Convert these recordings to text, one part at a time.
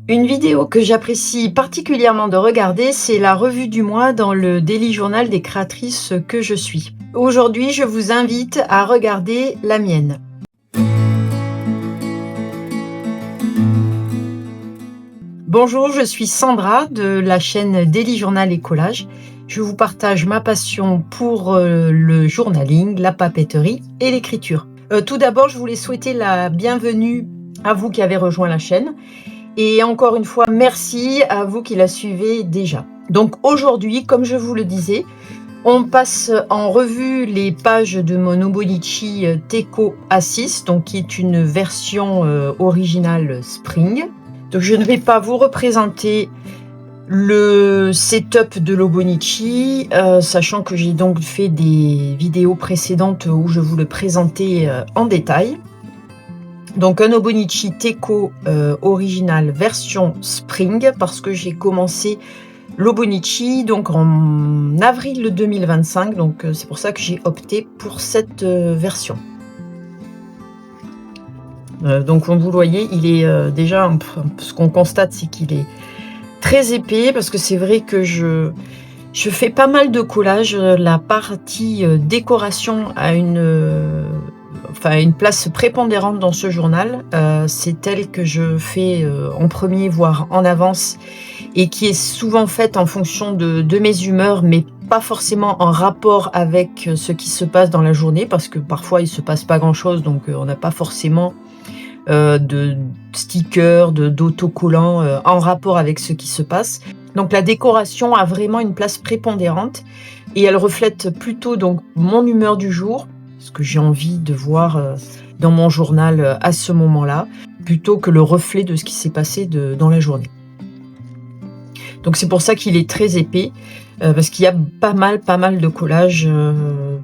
Une vidéo que j'apprécie particulièrement de regarder, c'est la revue du mois dans le Daily Journal des créatrices que je suis. Aujourd'hui, je vous invite à regarder la mienne. Bonjour, je suis Sandra de la chaîne Daily Journal et Collage. Je vous partage ma passion pour le journaling, la papeterie et l'écriture. Tout d'abord, je voulais souhaiter la bienvenue à vous qui avez rejoint la chaîne. Et encore une fois, merci à vous qui la suivez déjà. Donc aujourd'hui, comme je vous le disais, on passe en revue les pages de mon Hobonichi Teco A6, donc qui est une version originale Spring. Donc je ne vais pas vous représenter le setup de l'Hobonichi, sachant que j'ai donc fait des vidéos précédentes où je vous le présentais en détail. Donc un Hobonichi Teco original version Spring, parce que j'ai commencé l'Hobonichi donc en avril 2025, donc c'est pour ça que j'ai opté pour cette version. Donc comme vous le voyez, il est déjà, ce qu'on constate, c'est qu'il est très épais, parce que c'est vrai que je fais pas mal de collages. La partie décoration a une place prépondérante dans ce journal. C'est elle que je fais en premier, voire en avance, et qui est souvent faite en fonction de mes humeurs, mais pas forcément en rapport avec ce qui se passe dans la journée, parce que parfois il se passe pas grand chose, donc on n'a pas forcément de stickers, d'autocollants en rapport avec ce qui se passe. Donc la décoration a vraiment une place prépondérante et elle reflète plutôt donc mon humeur du jour, ce que j'ai envie de voir dans mon journal à ce moment-là, plutôt que le reflet de ce qui s'est passé dans la journée. Donc c'est pour ça qu'il est très épais, parce qu'il y a pas mal de collages,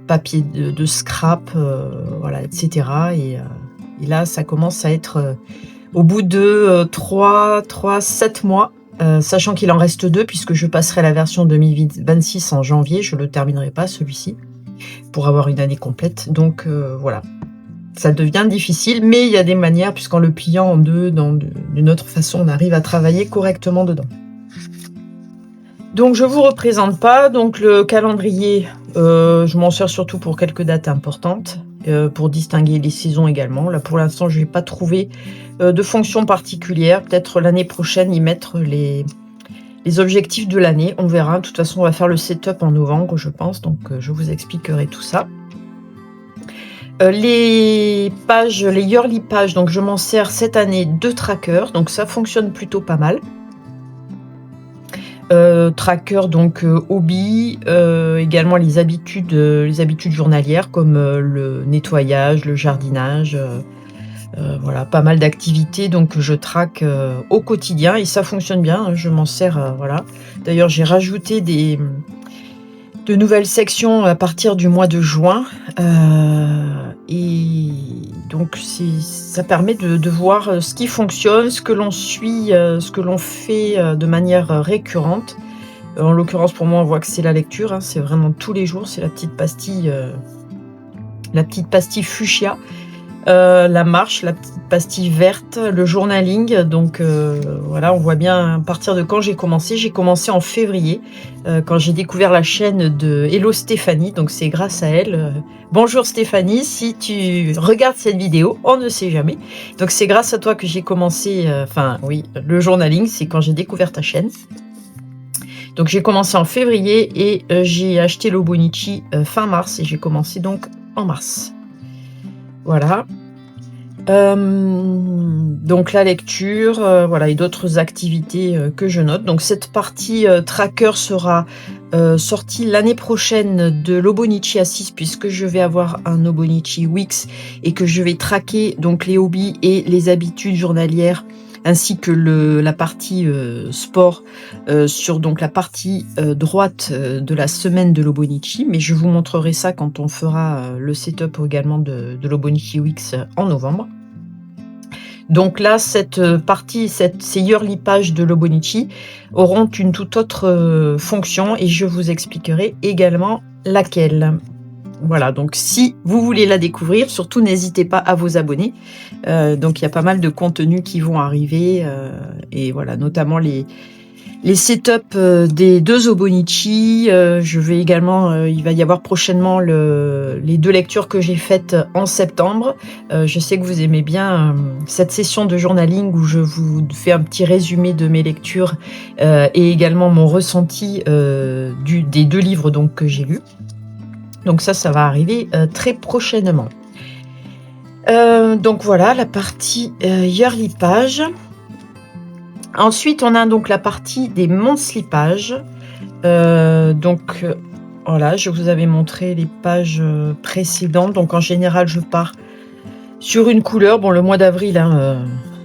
papier de scrap, voilà, etc. Et là, ça commence à être au bout de 7 mois, sachant qu'il en reste 2, puisque je passerai la version 2026 en janvier. Je ne le terminerai pas, celui-ci, pour avoir une année complète. Donc voilà, ça devient difficile, mais il y a des manières, puisqu'en le pliant en deux, d'une autre façon, on arrive à travailler correctement dedans. Donc je vous représente pas donc le calendrier. Je m'en sers surtout pour quelques dates importantes, pour distinguer les saisons également. Là pour l'instant je n'ai pas trouvé de fonction particulière. Peut-être l'année prochaine y mettre les objectifs de l'année, on verra. De toute façon on va faire le setup en novembre, je pense, donc je vous expliquerai tout ça. Les pages, les yearly pages, donc je m'en sers cette année de tracker, donc ça fonctionne plutôt pas mal. Tracker donc hobby, également les habitudes journalières, comme le nettoyage, le jardinage, voilà, pas mal d'activités donc je traque au quotidien et ça fonctionne bien, hein, je m'en sers, voilà. D'ailleurs j'ai rajouté de nouvelles sections à partir du mois de juin, et donc ça permet de voir ce qui fonctionne, ce que l'on suit, ce que l'on fait de manière récurrente. En l'occurrence pour moi on voit que c'est la lecture, hein, c'est vraiment tous les jours, c'est la petite pastille fuchsia, la marche, la petite pastille verte, le journaling. Donc voilà, on voit bien à partir de quand j'ai commencé en février, quand j'ai découvert la chaîne de Hello Stéphanie, donc c'est grâce à elle. Bonjour Stéphanie, si tu regardes cette vidéo, on ne sait jamais, donc c'est grâce à toi que j'ai commencé, le journaling, c'est quand j'ai découvert ta chaîne. Donc j'ai commencé en février et j'ai acheté l'Hobonichi fin mars et j'ai commencé donc en mars. Voilà. Donc la lecture, voilà, et d'autres activités que je note. Donc cette partie tracker sera sortie l'année prochaine de l'Hobonichi A6, puisque je vais avoir un Hobonichi Wix et que je vais traquer donc les hobbies et les habitudes journalières, ainsi que la partie sport sur donc la partie droite de la semaine de l'Hobonichi, mais je vous montrerai ça quand on fera le setup également de l'Hobonichi Wix en novembre. Donc là, cette partie, ces yearly pages de l'Hobonichi auront une toute autre fonction et je vous expliquerai également laquelle. Voilà, donc si vous voulez la découvrir, surtout n'hésitez pas à vous abonner. Donc il y a pas mal de contenus qui vont arriver, et voilà, notamment les setups des 2 Hobonichi. Je vais également, il va y avoir prochainement les 2 lectures que j'ai faites en septembre. Je sais que vous aimez bien cette session de journaling où je vous fais un petit résumé de mes lectures, et également mon ressenti des 2 livres donc que j'ai lus. Donc ça va arriver très prochainement. Donc voilà la partie yearly page. Ensuite, on a donc la partie des monthly pages. Donc voilà, je vous avais montré les pages précédentes. Donc en général, je pars sur une couleur. Bon, le mois d'avril,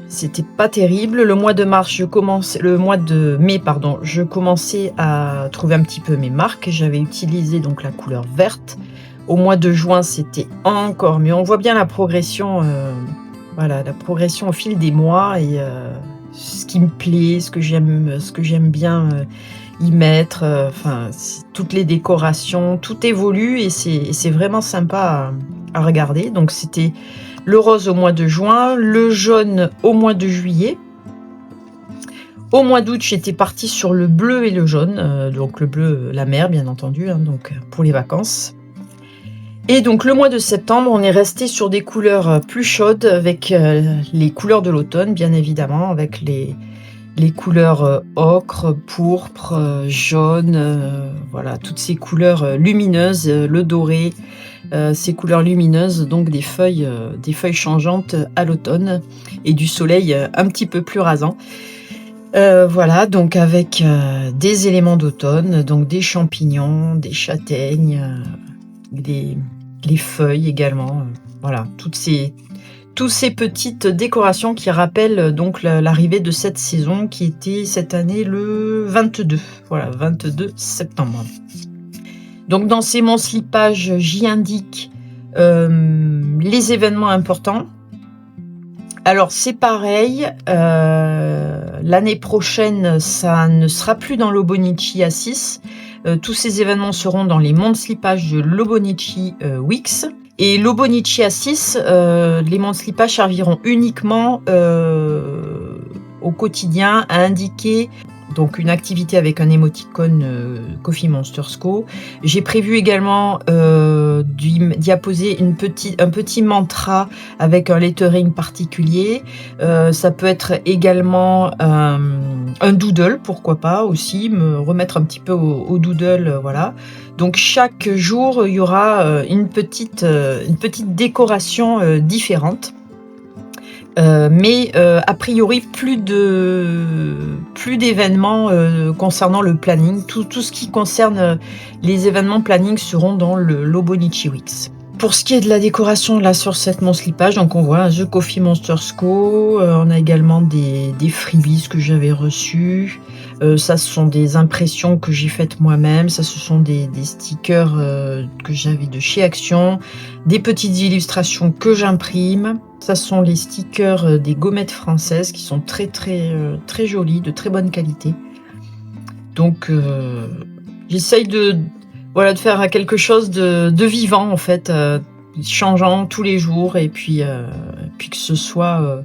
c'était pas terrible. Le mois de mai, pardon, je commençais à trouver un petit peu mes marques. J'avais utilisé donc la couleur verte. Au mois de juin, c'était encore mieux. On voit bien la progression, voilà, la progression au fil des mois et ce qui me plaît, ce que j'aime bien y mettre. Enfin, toutes les décorations, tout évolue et c'est vraiment sympa à regarder. Donc, c'était le rose au mois de juin, le jaune au mois de juillet. Au mois d'août, j'étais partie sur le bleu et le jaune. Donc, le bleu, la mer, bien entendu, donc pour les vacances. Et donc le mois de septembre, on est resté sur des couleurs plus chaudes avec les couleurs de l'automne, bien évidemment, avec les couleurs ocre, pourpre, jaune, voilà, toutes ces couleurs lumineuses, le doré, ces couleurs lumineuses, donc des feuilles changeantes à l'automne et du soleil un petit peu plus rasant. Voilà, donc avec des éléments d'automne, donc des champignons, des châtaignes, les feuilles également, voilà, toutes ces petites décorations qui rappellent donc l'arrivée de cette saison qui était cette année le 22, voilà, 22 septembre. Donc dans ces monthly pages, j'y indique les événements importants. Alors c'est pareil, l'année prochaine, ça ne sera plus dans l'Hobonichi A6. Tous ces événements seront dans les monthly pages de l'Hobonichi Weeks. Et l'Hobonichi A6, les monthly pages serviront uniquement au quotidien à indiquer donc une activité avec un émoticône Coffee Monsters Co. J'ai prévu également d'y apposer un petit mantra avec un lettering particulier. Ça peut être également un doodle, pourquoi pas aussi, me remettre un petit peu au doodle, voilà. Donc chaque jour, il y aura une petite décoration différente. Mais a priori plus d'événements concernant le planning. Tout ce qui concerne les événements planning seront dans l'Hobonichi Weeks. Pour ce qui est de la décoration là sur cette monthly page, donc on voit The Coffee Monsters Co. On a également des freebies que j'avais reçus. Ça, ce sont des impressions que j'ai faites moi-même. Ça, ce sont des stickers que j'avais de chez Action. Des petites illustrations que j'imprime. Ça, ce sont les stickers des gommettes françaises qui sont très jolies, de très bonne qualité. Donc, j'essaye de faire quelque chose de vivant, en fait, changeant tous les jours, et puis que ce soit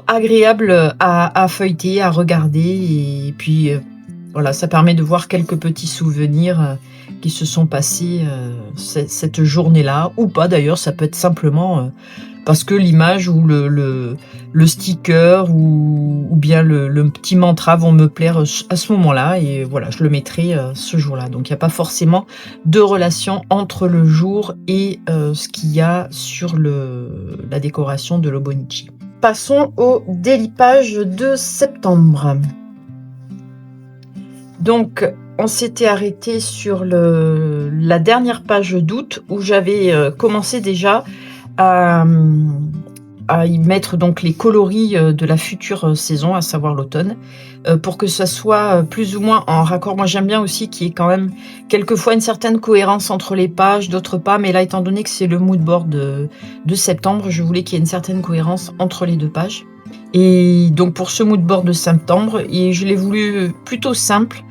agréable à feuilleter, à regarder, et puis voilà, ça permet de voir quelques petits souvenirs qui se sont passés cette journée-là, ou pas d'ailleurs, ça peut être simplement parce que l'image ou le sticker ou bien le petit mantra vont me plaire à ce moment-là, et voilà, je le mettrai ce jour-là. Donc il n'y a pas forcément de relation entre le jour et ce qu'il y a sur la décoration de l'Hobonichi. Passons aux daily pages de septembre. Donc, on s'était arrêté sur la dernière page d'août où j'avais commencé déjà à y mettre donc les coloris de la future saison, à savoir l'automne, pour que ça soit plus ou moins en raccord. Moi, j'aime bien aussi qu'il y ait quand même quelquefois une certaine cohérence entre les pages, d'autres pas, mais là, étant donné que c'est le mood board de septembre, je voulais qu'il y ait une certaine cohérence entre les deux pages. Et donc, pour ce mood board de septembre, et je l'ai voulu plutôt simple,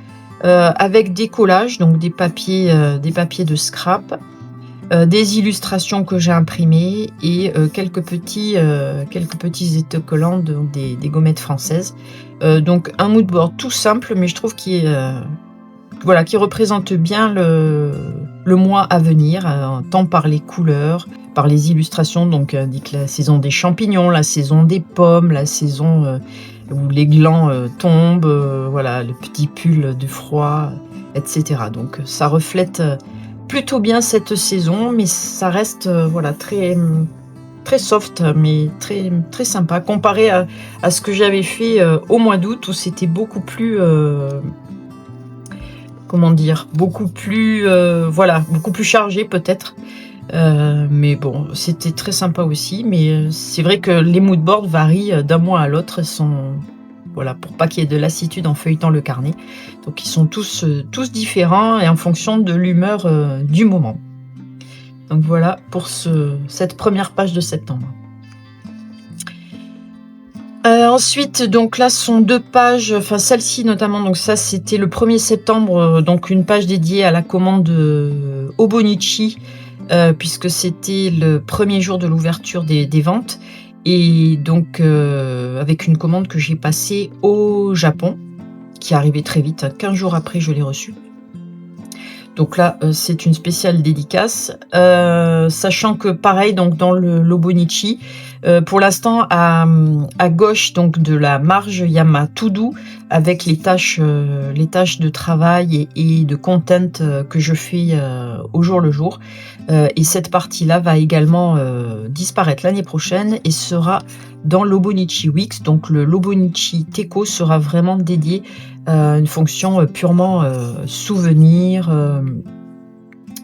avec des collages, donc des papiers de scrap, des illustrations que j'ai imprimées et quelques petits autocollants, donc des gommettes françaises. Donc un mood board tout simple, mais je trouve qu'il est, voilà, qui représente bien le mois à venir, tant par les couleurs, par les illustrations, donc indique la saison des champignons, la saison des pommes, la saison où les glands tombent, voilà, le petit pull de froid, etc. Donc ça reflète plutôt bien cette saison, mais ça reste voilà, très, très soft, mais très, très sympa, comparé à ce que j'avais fait au mois d'août, où c'était beaucoup plus... comment dire? Beaucoup plus, voilà, beaucoup plus chargé peut-être. Mais bon, c'était très sympa aussi. Mais c'est vrai que les mood boards varient d'un mois à l'autre. Voilà, pour pas qu'il y ait de lassitude en feuilletant le carnet. Donc ils sont tous différents et en fonction de l'humeur du moment. Donc voilà pour cette première page de septembre. Ensuite, donc là, ce sont 2 pages, enfin celle-ci notamment, donc ça c'était le 1er septembre, donc une page dédiée à la commande Hobonichi, puisque c'était le premier jour de l'ouverture des ventes et donc avec une commande que j'ai passée au Japon, qui est arrivée très vite, 15 jours après je l'ai reçue. Donc là, c'est une spéciale dédicace, sachant que pareil, donc dans l'Hobonichi, pour l'instant à gauche donc de la marge, il y a ma to-do avec les tâches de travail et de content que je fais au jour le jour. Et cette partie-là va également disparaître l'année prochaine et sera dans l'Hobonichi Weeks. Donc le l'Hobonichi Teiko sera vraiment dédié à une fonction purement souvenir.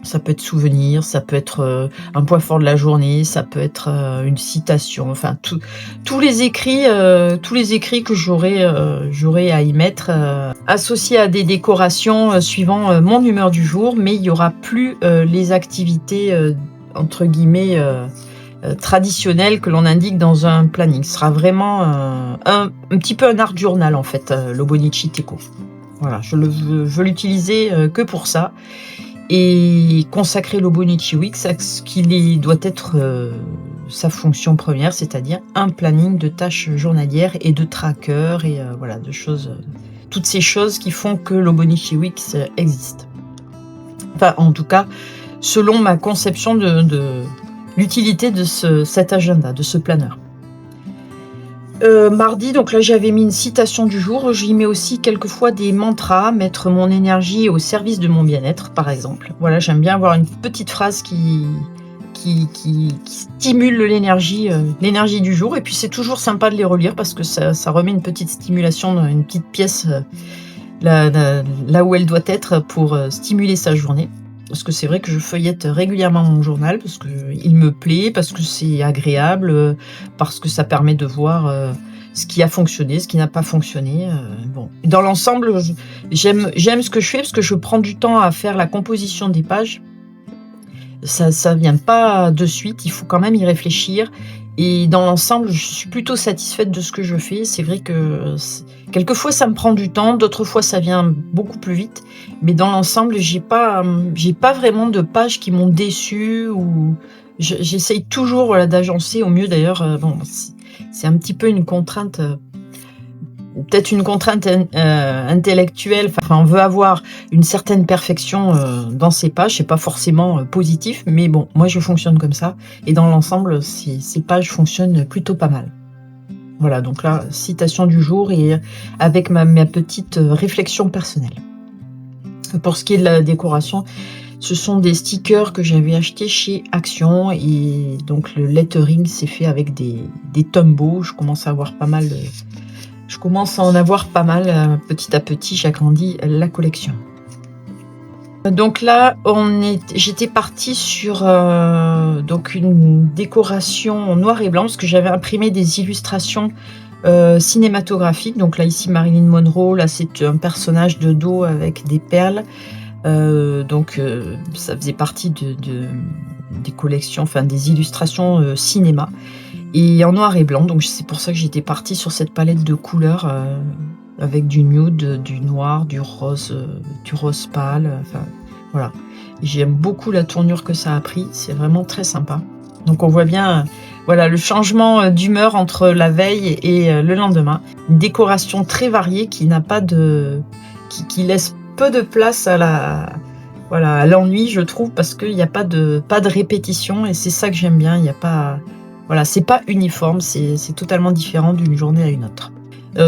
Ça peut être souvenir, ça peut être un point fort de la journée, ça peut être une citation, enfin tous les écrits que j'aurais à y mettre, associés à des décorations suivant mon humeur du jour, mais il n'y aura plus les activités entre guillemets traditionnelles que l'on indique dans un planning. Ce sera vraiment un petit peu un art journal en fait, l'Hobonichi Teiko. Voilà, je veux l'utiliser que pour ça. Et consacrer l'Hobonichi Weeks à ce qu'il doit être sa fonction première, c'est-à-dire un planning de tâches journalières et de tracker et voilà, de choses, toutes ces choses qui font que l'Hobonichi Weeks existe. Enfin, en tout cas, selon ma conception de l'utilité de cet agenda, de ce planeur. Mardi, donc là j'avais mis une citation du jour, j'y mets aussi quelquefois des mantras, mettre mon énergie au service de mon bien-être par exemple. Voilà, j'aime bien avoir une petite phrase qui stimule l'énergie du jour, et puis c'est toujours sympa de les relire parce que ça remet une petite stimulation dans une petite pièce là où elle doit être pour stimuler sa journée. Parce que c'est vrai que je feuillette régulièrement mon journal, parce qu'il me plaît, parce que c'est agréable, parce que ça permet de voir ce qui a fonctionné, ce qui n'a pas fonctionné. Bon. Dans l'ensemble, j'aime ce que je fais, parce que je prends du temps à faire la composition des pages. Ça vient pas de suite, il faut quand même y réfléchir. Et dans l'ensemble, je suis plutôt satisfaite de ce que je fais. C'est vrai que quelquefois ça me prend du temps, d'autres fois ça vient beaucoup plus vite. Mais dans l'ensemble, j'ai pas vraiment de pages qui m'ont déçue, ou j'essaye toujours voilà, d'agencer au mieux. D'ailleurs, bon, c'est un petit peu une contrainte, peut-être une contrainte intellectuelle. Enfin, on veut avoir une certaine perfection dans ces pages. C'est pas forcément positif, mais bon, moi je fonctionne comme ça. Et dans l'ensemble, ces pages fonctionnent plutôt pas mal. Voilà, donc là, citation du jour et avec ma petite réflexion personnelle. Pour ce qui est de la décoration, ce sont des stickers que j'avais achetés chez Action, et donc le lettering s'est fait avec des Tombow. Je commence à en avoir pas mal. Petit à petit, j'agrandis la collection. Donc là, j'étais partie sur donc une décoration en noir et blanc, parce que j'avais imprimé des illustrations cinématographiques. Donc là, ici, Marilyn Monroe. Là, c'est un personnage de dos avec des perles. Donc ça faisait partie des collections, enfin des illustrations cinéma, et en noir et blanc. Donc c'est pour ça que j'étais partie sur cette palette de couleurs avec du nude, du noir, du rose pâle. Enfin Voilà. J'aime beaucoup la tournure que ça a pris, c'est vraiment très sympa. Donc on voit bien, voilà, le changement d'humeur entre la veille et le lendemain. Une décoration très variée qui n'a pas de qui laisse peu de place à voilà, à l'ennui, je trouve, parce qu'il y a pas de répétition et c'est ça que j'aime bien. Il y a pas Voilà, c'est pas uniforme, c'est totalement différent d'une journée à une autre.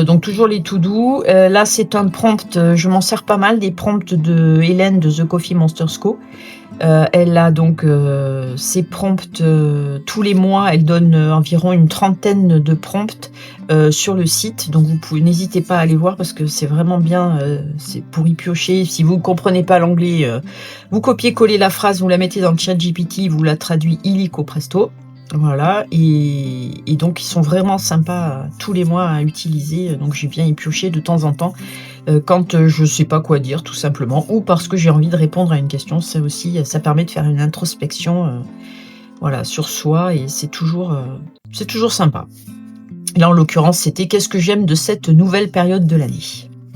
Donc toujours les to do. Là, c'est un prompt, je m'en sers pas mal, des prompts de Hélène de The Coffee Monsters Co. Elle a donc ses prompts tous les mois. Elle donne environ une trentaine de prompts sur le site. Donc n'hésitez pas à aller voir parce que c'est vraiment bien. C'est pour y piocher. Si vous ne comprenez pas l'anglais, vous copiez-collez la phrase, vous la mettez dans le chat GPT, vous la traduit illico presto. Voilà, et donc ils sont vraiment sympas tous les mois à utiliser. Donc je viens y piocher de temps en temps quand je sais pas quoi dire, tout simplement, ou parce que j'ai envie de répondre à une question. Ça aussi, ça permet de faire une introspection, voilà, sur soi, et c'est toujours sympa. Là, en l'occurrence, c'était qu'est-ce que j'aime de cette nouvelle période de l'année.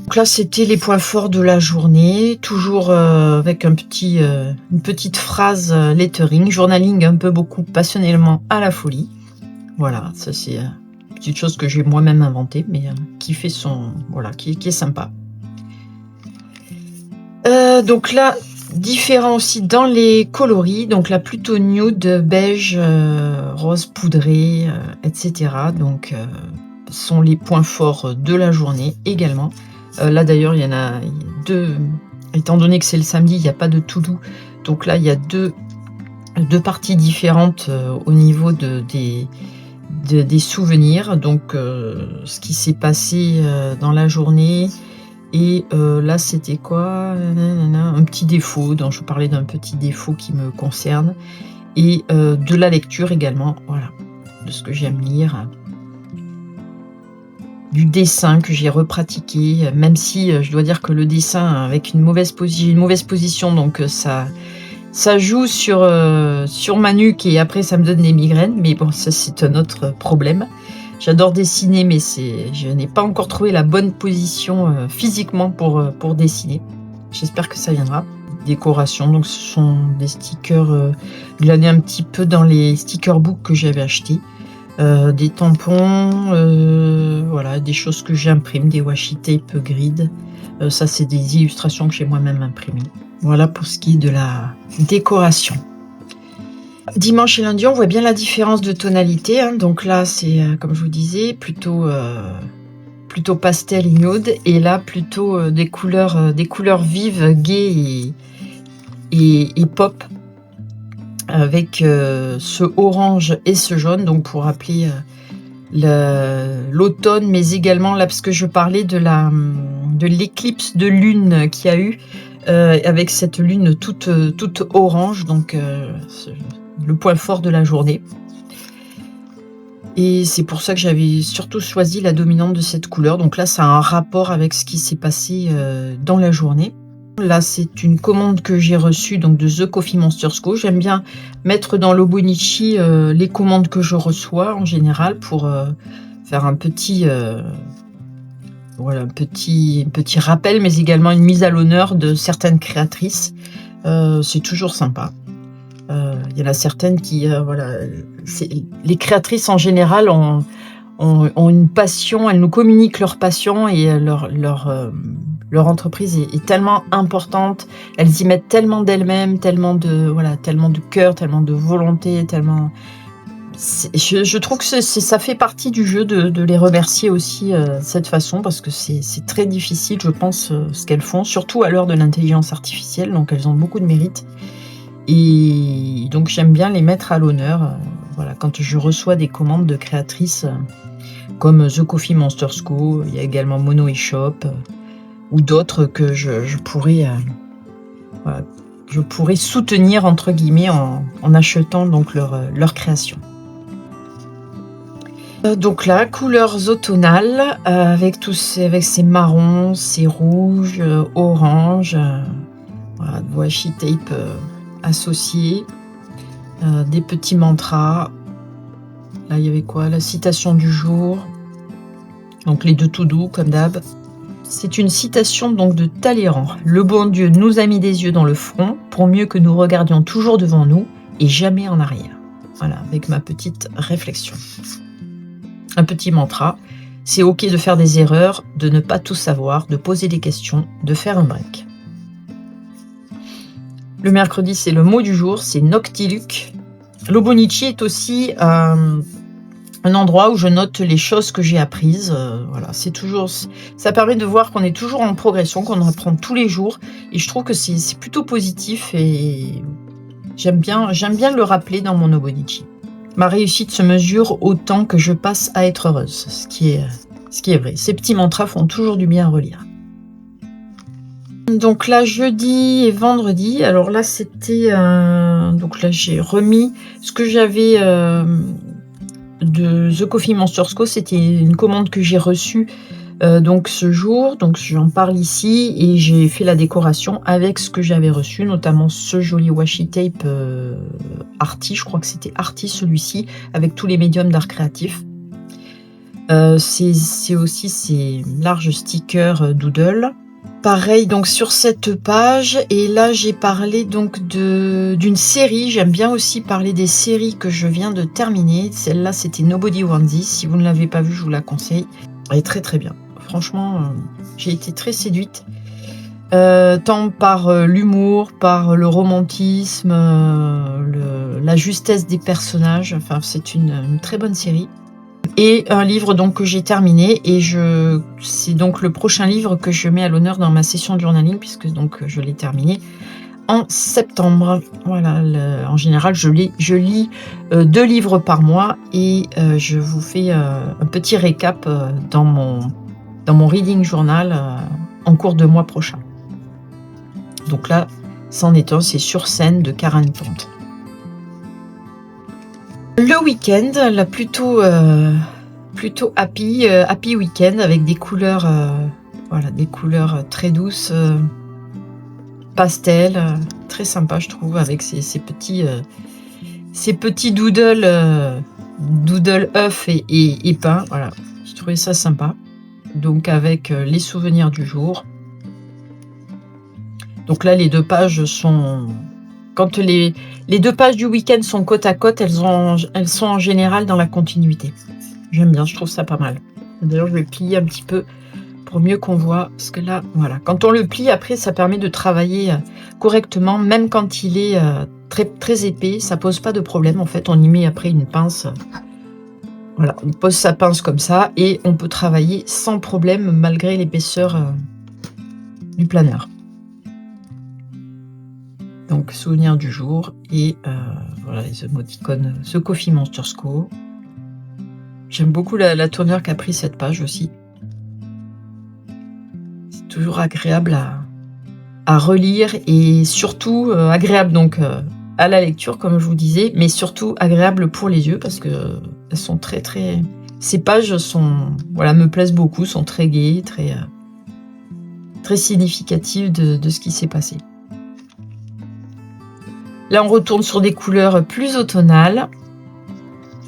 Donc là, c'était les points forts de la journée, toujours avec une petite phrase lettering, journaling un peu beaucoup passionnément à la folie. Voilà, ça c'est une petite chose que j'ai moi-même inventée, mais qui fait qui est sympa. Donc là, différent aussi dans les coloris, donc là plutôt nude, beige, rose poudré, etc. Donc sont les points forts de la journée également. Là d'ailleurs, il y en a deux, étant donné que c'est le samedi, il n'y a pas de to do. Donc là, il y a deux parties différentes au niveau des souvenirs. Donc ce qui s'est passé dans la journée. Et là, c'était quoi? Un petit défaut, dont je parlais d'un petit défaut qui me concerne. Et de la lecture également, voilà, de ce que j'aime lire. Du dessin que j'ai repratiqué, même si je dois dire que le dessin avec une mauvaise position, donc ça joue sur ma nuque et après ça me donne des migraines, mais bon, ça c'est un autre problème. J'adore dessiner, mais je n'ai pas encore trouvé la bonne position physiquement pour dessiner. J'espère que ça viendra. Décoration, donc ce sont des stickers glanés un petit peu dans les sticker books que j'avais achetés. Des tampons, voilà, des choses que j'imprime, des washi tape grid. Ça, c'est des illustrations que j'ai moi-même imprimées. Voilà pour ce qui est de la décoration. Dimanche et lundi, on voit bien la différence de tonalité. Hein. Donc là, c'est, comme je vous disais, plutôt pastel et nude. Et là, plutôt des couleurs vives, gaies et pop. Avec ce orange et ce jaune, donc pour rappeler l'automne, mais également là, parce que je parlais de l'éclipse de lune qu'il y a eu, avec cette lune toute orange, donc le point fort de la journée. Et c'est pour ça que j'avais surtout choisi la dominante de cette couleur. Donc là, ça a un rapport avec ce qui s'est passé dans la journée. Là, c'est une commande que j'ai reçue donc de The Coffee Monsters Co. J'aime bien mettre dans l'Obonichi les commandes que je reçois en général pour faire un petit rappel, mais également une mise à l'honneur de certaines créatrices. C'est toujours sympa. Il y en a certaines qui, les créatrices en général ont une passion, elles nous communiquent leur passion et leur entreprise est tellement importante, elles y mettent tellement d'elles-mêmes, tellement de cœur, tellement de volonté, tellement... Je trouve que ça fait partie du jeu de les remercier aussi de cette façon, parce que c'est très difficile, je pense, ce qu'elles font, surtout à l'heure de l'intelligence artificielle, donc elles ont beaucoup de mérite. Et donc j'aime bien les mettre à l'honneur, quand je reçois des commandes de créatrices comme The Coffee Monsters Co. Il y a également Mono eShop ou d'autres que je pourrais soutenir entre guillemets en achetant donc leur création. Donc là, couleurs automnales avec ces marrons, ces rouges, oranges, de washi tape associés, des petits mantras. Là, il y avait quoi? La citation du jour. Donc les deux to do comme d'hab. C'est une citation donc de Talleyrand. Le bon Dieu nous a mis des yeux dans le front pour mieux que nous regardions toujours devant nous et jamais en arrière. Voilà, avec ma petite réflexion. Un petit mantra. C'est ok de faire des erreurs, de ne pas tout savoir, de poser des questions, de faire un break. Le mercredi, c'est le mot du jour, c'est Noctiluc. L'Obonichi est aussi un endroit où je note les choses que j'ai apprises. Voilà, c'est toujours, ça permet de voir qu'on est toujours en progression, qu'on apprend tous les jours. Et je trouve que c'est plutôt positif et j'aime bien le rappeler dans mon Obonichi. Ma réussite se mesure au temps que je passe à être heureuse, ce qui est vrai. Ces petits mantras font toujours du bien à relire. Donc là, jeudi et vendredi, alors là, c'était... donc là, j'ai remis ce que j'avais de The Coffee Monsters Co. C'était une commande que j'ai reçue donc ce jour. Donc j'en parle ici et j'ai fait la décoration avec ce que j'avais reçu, notamment ce joli washi tape Arty. Je crois que c'était Arty celui-ci, avec tous les médiums d'art créatif. C'est aussi ces larges stickers Doodle. Pareil donc sur cette page, et là j'ai parlé donc d'une série. J'aime bien aussi parler des séries que je viens de terminer. Celle-là c'était Nobody Wants This. Si vous ne l'avez pas vue, je vous la conseille. Elle est très très bien. Franchement, j'ai été très séduite. Tant par l'humour, par le romantisme, la justesse des personnages. Enfin, c'est une très bonne série. Et un livre donc que j'ai terminé, et c'est donc le prochain livre que je mets à l'honneur dans ma session de journaling, puisque donc je l'ai terminé en septembre. Voilà, en général je lis 2 livres par mois, et je vous fais un petit récap dans mon reading journal en cours de mois prochain. Donc là, c'en est un, c'est Sur scène de Karen Pont. Le week-end, là plutôt happy week-end, avec des couleurs, voilà, des couleurs très douces, pastel, très sympa je trouve, avec ces petits doodles, œufs et pain. Voilà, j'ai trouvé ça sympa. Donc avec les souvenirs du jour. Donc là, les 2 pages sont... Quand les 2 pages du week-end sont côte à côte, elles sont en général dans la continuité. J'aime bien, je trouve ça pas mal. D'ailleurs, je vais plier un petit peu pour mieux qu'on voit. Parce que là, voilà. Quand on le plie, après, ça permet de travailler correctement. Même quand il est très, très épais, ça pose pas de problème. En fait, on y met après une pince. Voilà, on pose sa pince comme ça et on peut travailler sans problème malgré l'épaisseur du planeur. Donc, souvenir du jour et voilà les émoticônes The Coffee Monsters Co. J'aime beaucoup la tournure qu'a pris cette page aussi. C'est toujours agréable à relire et surtout agréable donc à la lecture, comme je vous disais, mais surtout agréable pour les yeux parce que elles sont très très... Ces pages sont, voilà, me plaisent beaucoup, sont très gaies, très, très significatives de ce qui s'est passé. Là, on retourne sur des couleurs plus automnales,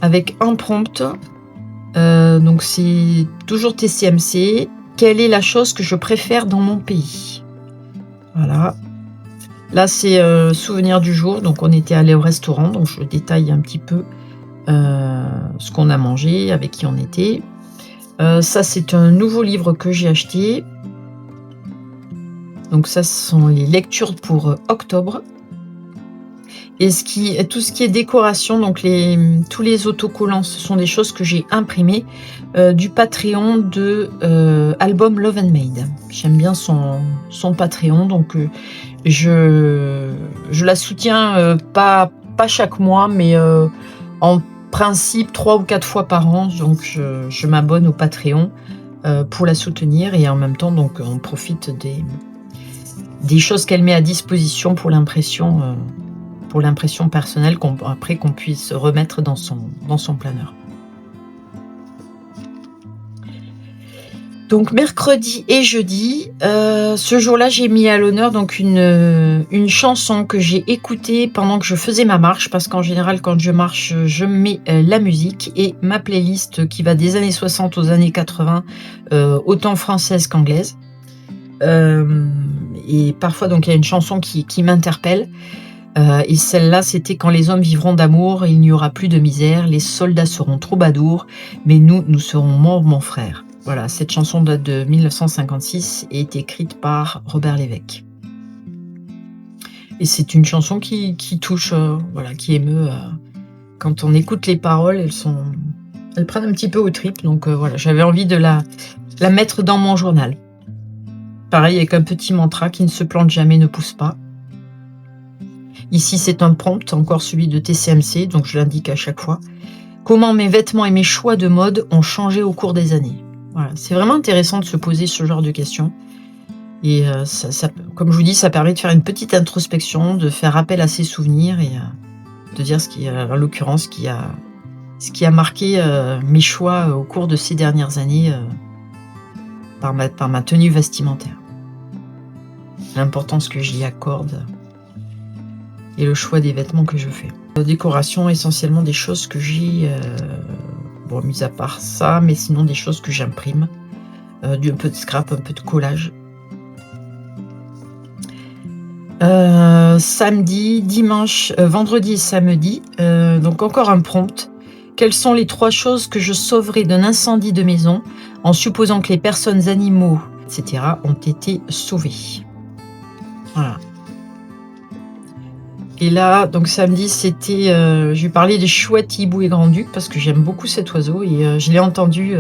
avec un prompt. Donc, c'est toujours TCMC. Quelle est la chose que je préfère dans mon pays? Voilà. Là, c'est souvenir du jour. Donc, on était allé au restaurant. Donc, je détaille un petit peu ce qu'on a mangé, avec qui on était. Ça, c'est un nouveau livre que j'ai acheté. Donc, ça, ce sont les lectures pour octobre. Et tout ce qui est décoration, donc tous les autocollants, ce sont des choses que j'ai imprimées du Patreon de Album Love and Made. J'aime bien son Patreon, donc je la soutiens pas chaque mois, mais en principe 3 ou 4 fois par an. Donc je m'abonne au Patreon pour la soutenir, et en même temps donc on profite des choses qu'elle met à disposition pour l'impression personnelle, après qu'on puisse remettre dans son planeur. Donc mercredi et jeudi, ce jour-là, j'ai mis à l'honneur donc une chanson que j'ai écoutée pendant que je faisais ma marche, parce qu'en général, quand je marche, je mets la musique, et ma playlist qui va des années 60 aux années 80, autant française qu'anglaise. Et parfois, donc, il y a une chanson qui m'interpelle. Et celle-là, c'était: «Quand les hommes vivront d'amour, il n'y aura plus de misère, les soldats seront troubadours, mais nous serons morts, mon frère». Voilà, cette chanson date de 1956 et est écrite par Robert Lévesque. Et c'est une chanson qui touche, voilà, qui émeut, quand on écoute les paroles, elles prennent un petit peu aux tripes, donc voilà, j'avais envie de la mettre dans mon journal. Pareil, avec un petit mantra: «Qui ne se plante jamais ne pousse pas». Ici, c'est un prompt, encore celui de TCMC, donc je l'indique à chaque fois. Comment mes vêtements et mes choix de mode ont changé au cours des années? Voilà, c'est vraiment intéressant de se poser ce genre de questions. Et ça, comme je vous dis, ça permet de faire une petite introspection, de faire appel à ses souvenirs et de dire en l'occurrence, ce qui a marqué mes choix au cours de ces dernières années par ma tenue vestimentaire. L'importance que j'y accorde et le choix des vêtements que je fais. Décoration, essentiellement des choses que j'ai, bon, mis à part ça, mais sinon des choses que j'imprime, un peu de scrap, un peu de collage. Samedi, dimanche, vendredi et samedi, donc encore un prompt. Quelles sont les 3 choses que je sauverai d'un incendie de maison en supposant que les personnes, animaux, etc. ont été sauvés? Voilà. Et là, donc samedi, c'était, je lui parlais des chouettes hibou et grand-duc parce que j'aime beaucoup cet oiseau et je l'ai entendu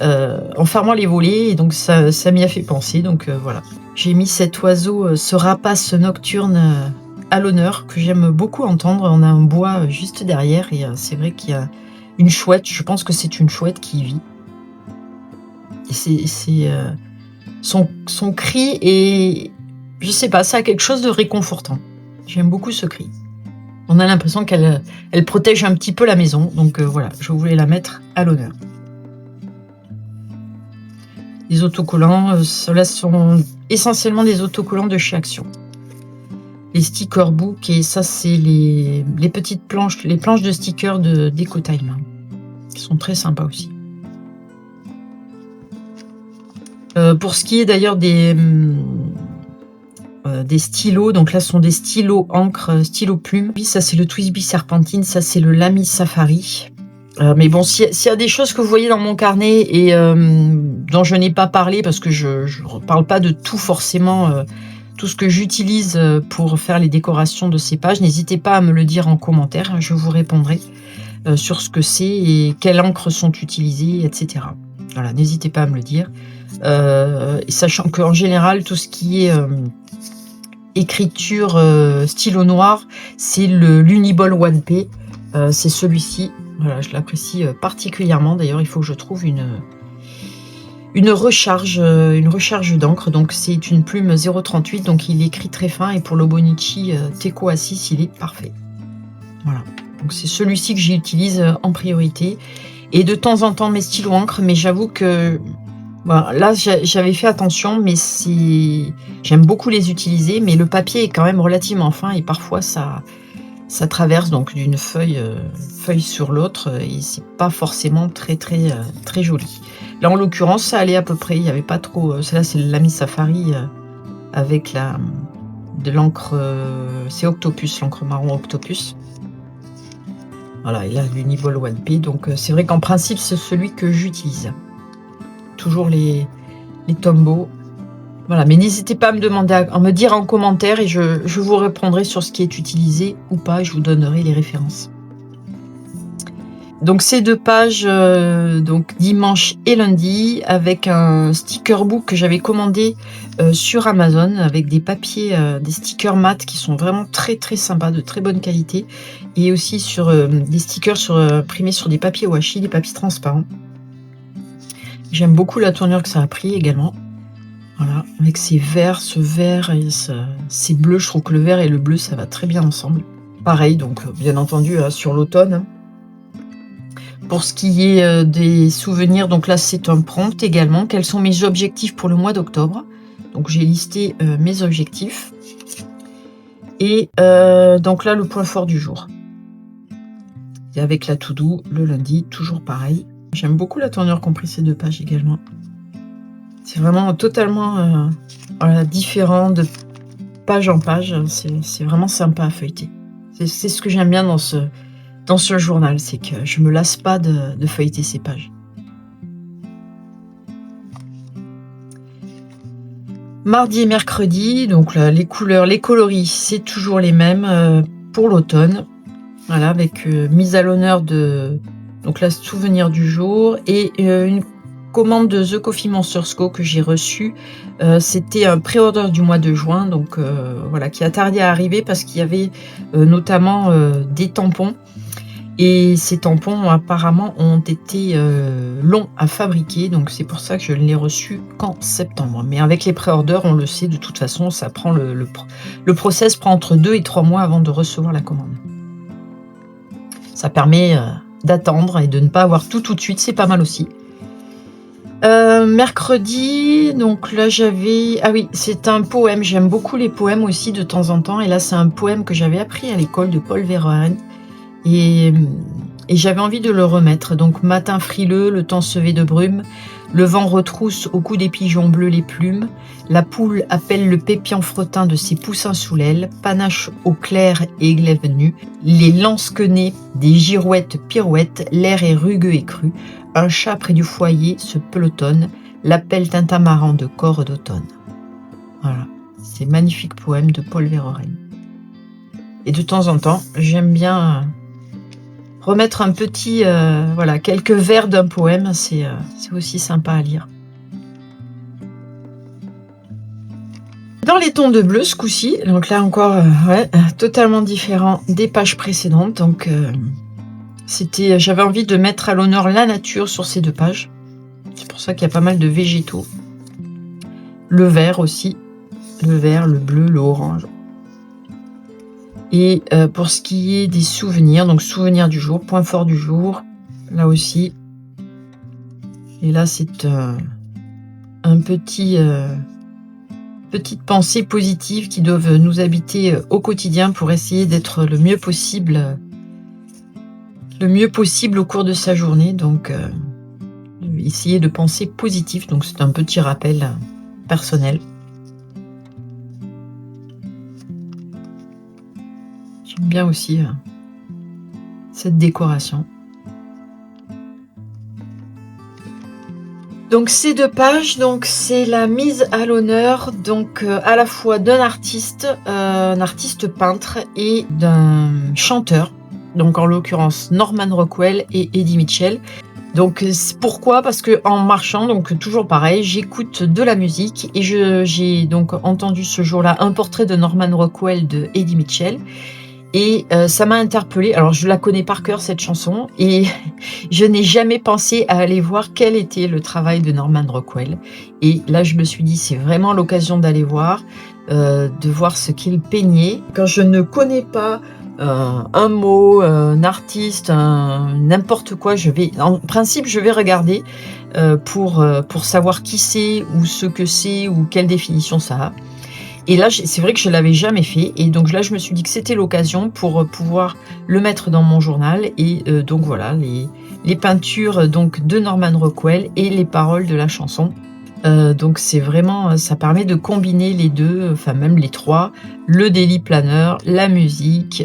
en fermant les volets et donc ça m'y a fait penser, donc voilà. J'ai mis cet oiseau, ce rapace nocturne à l'honneur que j'aime beaucoup entendre. On a un bois juste derrière et c'est vrai qu'il y a une chouette, je pense que c'est une chouette qui y vit. Et c'est son cri et je sais pas, ça a quelque chose de réconfortant. J'aime beaucoup ce cri. On a l'impression qu'elle protège un petit peu la maison, donc voilà, je voulais la mettre à l'honneur. Les autocollants, ceux-là sont essentiellement des autocollants de chez Action. Les sticker book, et ça c'est les petites planches, les planches de stickers de d'EcoTime, qui sont très sympas aussi. Pour ce qui est d'ailleurs des stylos, donc là ce sont des stylos encre, stylos plumes. Oui, ça c'est le Twisby Serpentine, ça c'est le Lamy Safari. Mais bon, s'il y a des choses que vous voyez dans mon carnet et dont je n'ai pas parlé, parce que je ne parle pas de tout forcément, tout ce que j'utilise pour faire les décorations de ces pages, n'hésitez pas à me le dire en commentaire, je vous répondrai sur ce que c'est et quelles encres sont utilisées, etc. Voilà, n'hésitez pas à me le dire. Sachant qu'en général, tout ce qui est écriture stylo noir, c'est l'Uniball 1P, c'est celui-ci. Voilà, je l'apprécie particulièrement. D'ailleurs, il faut que je trouve une recharge d'encre. Donc, c'est une plume 0,38. Donc, il écrit très fin. Et pour le Bonichi Teco A6, il est parfait. Voilà. Donc, c'est celui-ci que j'utilise en priorité. Et de temps en temps, mes stylos encre. Mais j'avoue que voilà, là, j'avais fait attention. Mais j'aime beaucoup les utiliser. Mais le papier est quand même relativement fin. Et parfois, ça traverse donc d'une feuille sur l'autre et c'est pas forcément très joli. Là en l'occurrence ça allait à peu près, il n'y avait pas trop. Celle-là c'est le Lamy Safari avec de l'encre, c'est Octopus, l'encre marron Octopus. Voilà, et là l'Uniball 1P, donc c'est vrai qu'en principe c'est celui que j'utilise. Toujours les Tombow. Voilà, mais n'hésitez pas à me dire en commentaire et je vous répondrai sur ce qui est utilisé ou pas et je vous donnerai les références. Donc ces 2 pages, donc dimanche et lundi, avec un sticker book que j'avais commandé sur Amazon avec des papiers, des stickers mat qui sont vraiment très sympas, de très bonne qualité, et aussi sur des stickers imprimés sur des papiers washi, des papiers transparents. J'aime beaucoup la tournure que ça a pris également. Voilà, avec ce vert et ces bleus, je trouve que le vert et le bleu, ça va très bien ensemble. Pareil, donc bien entendu, sur l'automne. Pour ce qui est des souvenirs, donc là, c'est un prompt également. Quels sont mes objectifs pour le mois d'octobre? Donc, j'ai listé mes objectifs. Et donc là, le point fort du jour. Et avec la to-do, le lundi, toujours pareil. J'aime beaucoup la tournure qu'ont pris ces 2 pages également. C'est vraiment totalement, voilà, différent de page en page. C'est vraiment sympa à feuilleter. C'est ce que j'aime bien dans ce journal, c'est que je me lasse pas de feuilleter ces pages. Mardi et mercredi, donc là, les couleurs, les coloris, c'est toujours les mêmes, pour l'automne. Voilà, avec, mise à l'honneur de donc là, souvenir du jour et une commande de The Coffee Monsters Co que j'ai reçue. C'était un pré-order du mois de juin, donc voilà, qui a tardé à arriver parce qu'il y avait, notamment, des tampons et ces tampons apparemment ont été, longs à fabriquer, donc c'est pour ça que je ne l'ai reçu qu'en septembre. Mais avec les pré-orders, on le sait, de toute façon, ça prend le process prend entre 2 et 3 mois avant de recevoir la commande. Ça permet, d'attendre et de ne pas avoir tout de suite, c'est pas mal aussi. Mercredi, donc là j'avais ah oui, c'est un poème, j'aime beaucoup les poèmes aussi de temps en temps et là c'est un poème que j'avais appris à l'école de Paul Verhaeren et j'avais envie de le remettre. Donc matin frileux, le temps sevé de brume, le vent retrousse au cou des pigeons bleus les plumes, la poule appelle le pépiant frottin de ses poussins sous l'aile, panache au clair et glaive nu, les lance-quenets des girouettes pirouettent, l'air est rugueux et cru, un chat près du foyer se pelotonne, l'appel tintamarrant de corps d'automne. Voilà, c'est magnifique poème de Paul Verhaeren. Et de temps en temps, j'aime bien remettre un petit, voilà, quelques vers d'un poème, c'est aussi sympa à lire. Dans les tons de bleu ce coup-ci, donc là encore, ouais, totalement différent des pages précédentes. Donc j'avais envie de mettre à l'honneur la nature sur ces 2 pages. C'est pour ça qu'il y a pas mal de végétaux. Le vert aussi, le vert, le bleu, le orange. Et pour ce qui est des souvenirs, donc souvenirs du jour, point fort du jour, là aussi. Et là, c'est un petit, petites pensées positives qui doivent nous habiter au quotidien pour essayer d'être le mieux possible au cours de sa journée. Donc, essayer de penser positif. Donc, c'est un petit rappel personnel. J'aime bien aussi cette décoration. Donc ces 2 pages, donc c'est la mise à l'honneur, donc à la fois d'un artiste, un artiste peintre et d'un chanteur. Donc en l'occurrence Norman Rockwell et Eddie Mitchell. Donc pourquoi? Parce que en marchant, donc toujours pareil, j'écoute de la musique et j'ai donc entendu ce jour-là un portrait de Norman Rockwell de Eddie Mitchell. Et ça m'a interpellée. Alors je la connais par cœur cette chanson et je n'ai jamais pensé à aller voir quel était le travail de Norman Rockwell. Et là je me suis dit c'est vraiment l'occasion d'aller voir, de voir ce qu'il peignait. Quand je ne connais pas un mot, un artiste, n'importe quoi, en principe je vais regarder pour savoir qui c'est ou ce que c'est ou quelle définition ça a. Et là, c'est vrai que je l'avais jamais fait. Et donc là, je me suis dit que c'était l'occasion pour pouvoir le mettre dans mon journal. Et donc voilà, les peintures donc de Norman Rockwell et les paroles de la chanson. Donc c'est vraiment, ça permet de combiner les 2, enfin même les 3, le daily planner, la musique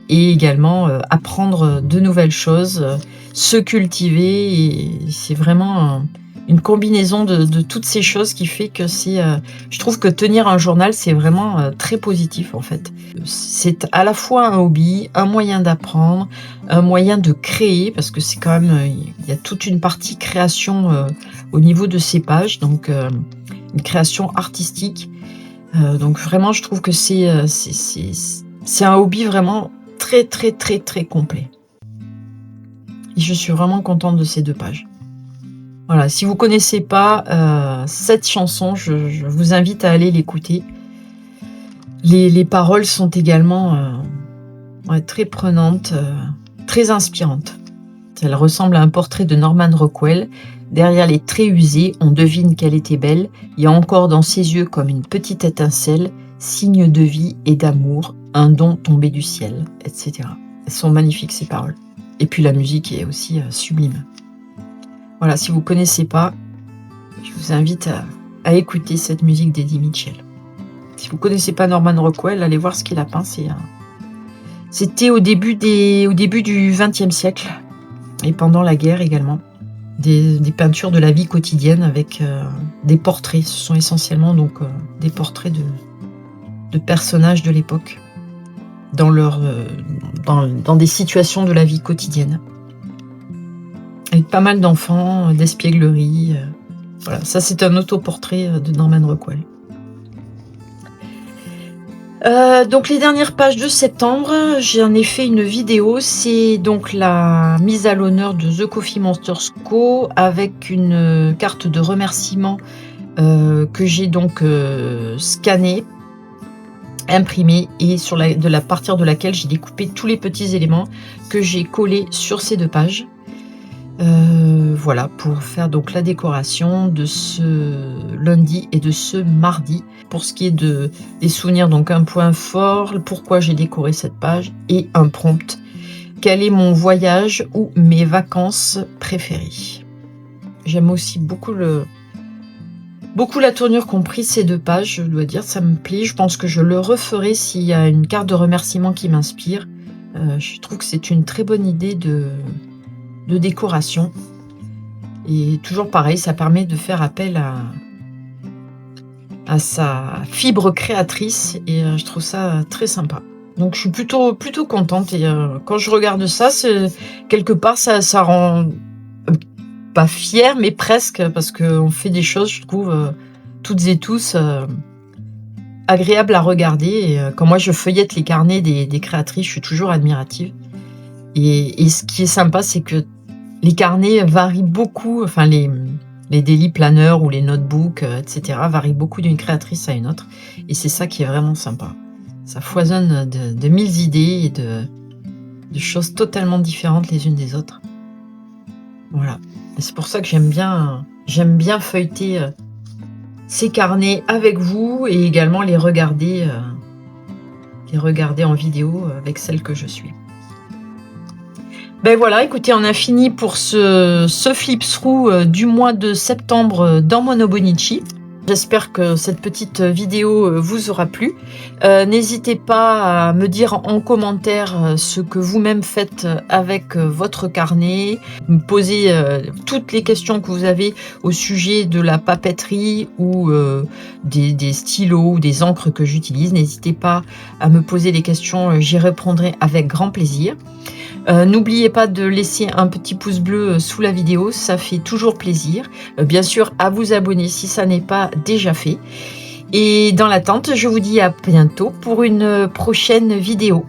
et également apprendre de nouvelles choses, se cultiver. Et c'est vraiment une combinaison de toutes ces choses qui fait que je trouve que tenir un journal, c'est vraiment très positif en fait. C'est à la fois un hobby, un moyen d'apprendre, un moyen de créer, parce que c'est quand même, il y a toute une partie création au niveau de ces pages, donc une création artistique. Donc vraiment, je trouve que c'est un hobby vraiment très, très, très, très complet. Et je suis vraiment contente de ces 2 pages. Voilà, si vous connaissez pas cette chanson, je vous invite à aller l'écouter. Les paroles sont également très prenantes, très inspirantes. Elle ressemble à un portrait de Norman Rockwell. Derrière les traits usés, on devine qu'elle était belle. Il y a encore dans ses yeux comme une petite étincelle, signe de vie et d'amour, un don tombé du ciel, etc. Elles sont magnifiques ces paroles. Et puis la musique est aussi sublime. Voilà, si vous connaissez pas, Je vous invite à écouter cette musique d'Eddie Mitchell. Si vous ne connaissez pas Norman Rockwell, allez voir ce qu'il a peint. C'était au début du XXe siècle et pendant la guerre également. Des peintures de la vie quotidienne avec des portraits. Ce sont essentiellement donc des portraits de personnages de l'époque dans des situations de la vie quotidienne. Avec pas mal d'enfants, d'espiègleries. Voilà, ça c'est un autoportrait de Norman Rockwell. Donc les dernières pages de septembre, j'en ai fait une vidéo, c'est donc la mise à l'honneur de The Coffee Monsters Co avec une carte de remerciement que j'ai donc scannée, imprimée et à partir de laquelle j'ai découpé tous les petits éléments que j'ai collés sur ces 2 pages. Voilà, pour faire donc la décoration de ce lundi et de ce mardi. Pour ce qui est des souvenirs, donc un point fort, pourquoi j'ai décoré cette page et un prompt. Quel est mon voyage ou mes vacances préférées? J'aime aussi beaucoup la tournure qu'ont pris ces 2 pages, je dois dire, ça me plaît. Je pense que je le referai s'il y a une carte de remerciement qui m'inspire. Je trouve que c'est une très bonne idée de décoration. Et toujours pareil, ça permet de faire appel à sa fibre créatrice et je trouve ça très sympa. Donc je suis plutôt contente et quand je regarde ça, quelque part ça rend pas fière mais presque, parce qu'on fait des choses, je trouve, toutes et tous agréables à regarder. Et quand moi je feuillette les carnets des créatrices, je suis toujours admirative. Et ce qui est sympa, c'est que les carnets varient beaucoup, enfin les daily planners ou les notebooks, etc. varient beaucoup d'une créatrice à une autre. Et c'est ça qui est vraiment sympa. Ça foisonne de 1000 idées et de choses totalement différentes les unes des autres. Voilà. Et c'est pour ça que j'aime bien feuilleter ces carnets avec vous et également les regarder en vidéo avec celle que je suis. Ben voilà, écoutez, on a fini pour ce flip-through du mois de septembre dans Monobonichi. J'espère que cette petite vidéo vous aura plu. N'hésitez pas à me dire en commentaire ce que vous-même faites avec votre carnet. Me poser toutes les questions que vous avez au sujet de la papeterie ou des stylos ou des encres que j'utilise. N'hésitez pas à me poser des questions, j'y répondrai avec grand plaisir. N'oubliez pas de laisser un petit pouce bleu sous la vidéo, ça fait toujours plaisir. Bien sûr, à vous abonner si ça n'est pas déjà fait. Et dans l'attente, je vous dis à bientôt pour une prochaine vidéo.